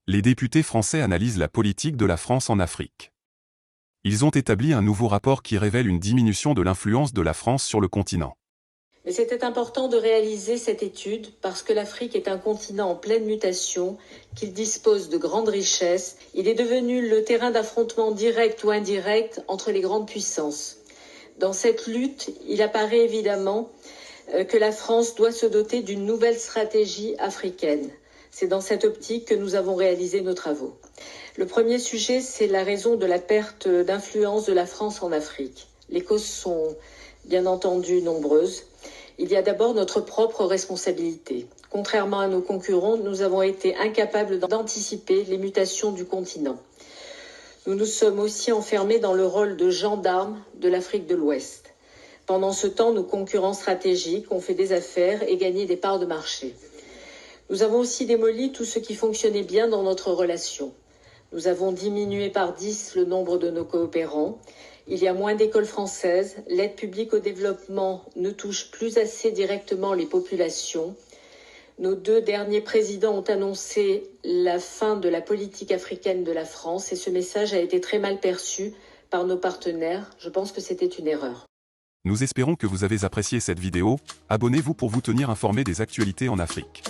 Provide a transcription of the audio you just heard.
Les députés français analysent la politique de la France en Afrique. Ils ont établi un nouveau rapport qui révèle une diminution de l'influence de la France sur le continent. Mais c'était important de réaliser cette étude parce que l'Afrique est un continent en pleine mutation, qu'il dispose de grandes richesses. Il est devenu le terrain d'affrontement direct ou indirect entre les grandes puissances. Dans cette lutte, il apparaît évidemment que la France doit se doter d'une nouvelle stratégie africaine. C'est dans cette optique que nous avons réalisé nos travaux. Le premier sujet, c'est la raison de la perte d'influence de la France en Afrique. Les causes sont bien entendu nombreuses. Il y a d'abord notre propre responsabilité. Contrairement à nos concurrents, nous avons été incapables d'anticiper les mutations du continent. Nous nous sommes aussi enfermés dans le rôle de gendarmes de l'Afrique de l'Ouest. Pendant ce temps, nos concurrents stratégiques ont fait des affaires et gagné des parts de marché. Nous avons aussi démoli tout ce qui fonctionnait bien dans notre relation. Nous avons diminué par 10 le nombre de nos coopérants. Il y a moins d'écoles françaises. L'aide publique au développement ne touche plus assez directement les populations. Nos 2 derniers présidents ont annoncé la fin de la politique africaine de la France et ce message a été très mal perçu par nos partenaires. Je pense que c'était une erreur. Nous espérons que vous avez apprécié cette vidéo. Abonnez-vous pour vous tenir informé des actualités en Afrique.